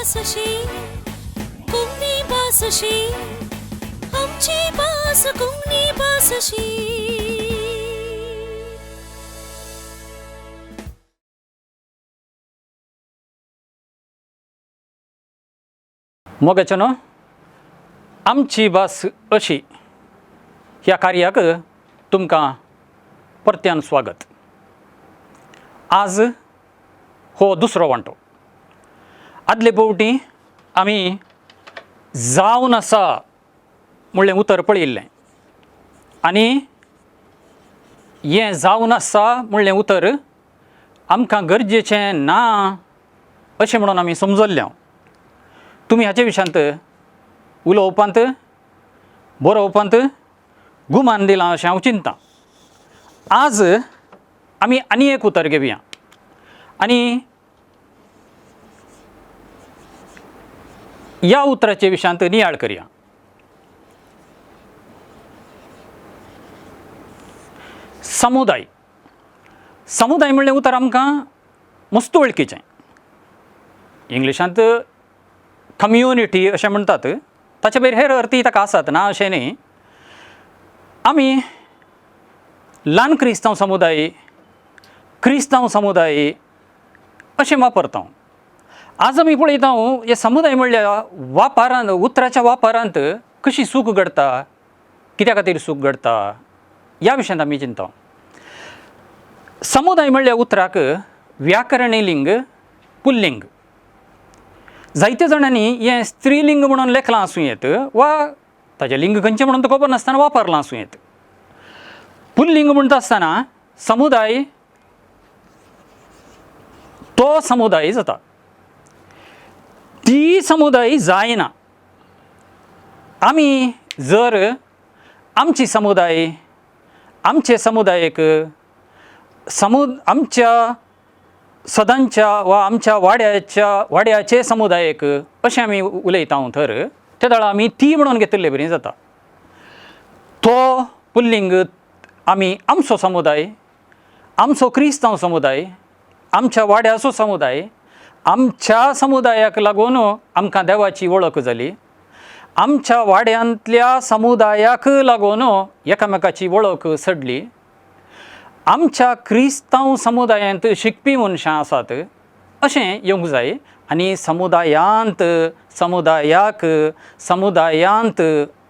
बासशी कुंगनी बासशी आमची बास कुंगनी बासशी. मोगाचनो आमची बास अशी ह्या कार्याक तुमकां परत्यान स्वागत. आज हो दुसरो वांटो. आदले फावटी आमी जावन आसा म्हणलें उतर पळयल्लें आनी हें जावन आसा म्हणलें उतर आमकां गरजेचें ना अशें म्हणून आमी समजल्ले. तुमी हाचे विशयांत उलोवपांत बरोवपांत गुमान दिलां अशें हांव चिंतां. आज आमी आनी एक उतर घेवया आनी ह्या उतराचे विशयांत नियाळ करया. समुदाय. समुदाय म्हणलें उतर आमकां मस्त वळखीचें. इंग्लिशांत कम्युनिटी अशें म्हणटात, ताचे भायर हेर अर्थय ताका आसात ना अशें न्ही. आमी ल्हान क्रिस्तांव समुदाय अशें वापरता. आज आमी पळयता हे समुदाय म्हणल्या वापरांत उतराच्या वापरांत कशी सूख घडटा, कित्या खातीर सूख घडटा ह्या विशयांत आमी चिंता. समुदाय म्हणल्या उतराक व्याकरणी लिंग पुल्लिंग. जायत्या जाणांनी हें स्त्रीलिंग म्हणून लेखलां आसूं येत वा ताचें लिंग खंयचें म्हणून तो खबर नासतना वापरलां आसूं येत. पुल्लिंग म्हणटा आसतना समुदाय तो समुदाय जाता. ती समुदाय जायना. आमी जर आमचे समुदायाक आमच्या सदांच्या वा आमच्या वाड्याचे समुदायाक अशें आमी उलयता तर त्या वेळा आमी ती म्हणून घेतिल्लें बरें जाता. तो पुल्लिंग आमी आमचो समुदाय, आमचो क्रिस्तांव समुदाय, आमच्या वाड्याचो समुदाय, आमच्या समुदायाक लागून आमकां देवाची वळख जाली. आमच्या वाड्यांतल्या समुदायाक लागून एकामेकाची वळख सडली. आमच्या क्रिस्तांव समुदायांत शिकपी मनशां आसात अशें येवंक जाय. आनी समुदायांत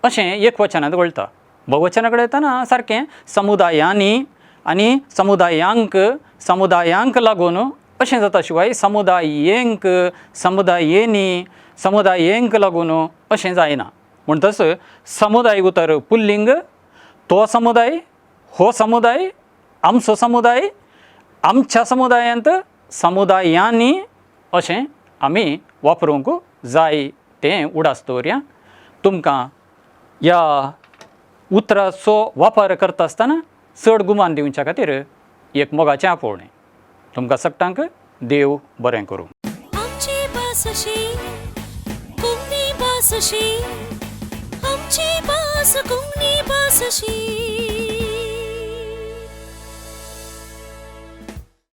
अशें एक वचनांत वळटा. बहुवचना कडेन येतना सारकें समुदायांनी आनी समुदायांक लागून अशें जाता. शिवाय समुदायेंक लागून अशें जायना. म्हणटच समुदाय उतर पुल्लिंग. तो समुदाय, हो समुदाय, आमचो समुदाय, आमच्या समुदायांत, समुदायांनी अशें आमी वापरूंक जाय तें उडास दवरया. तुमकां ह्या उतराचो वापर करता आसतना चड गुमान दिवच्या खातीर एक मोगाचें आपोवणें. तुमकां सगळ्यांक देव बरें करूं. आमची बासशी कुंगनी बासशी आमची बास कुंगनी बासशी.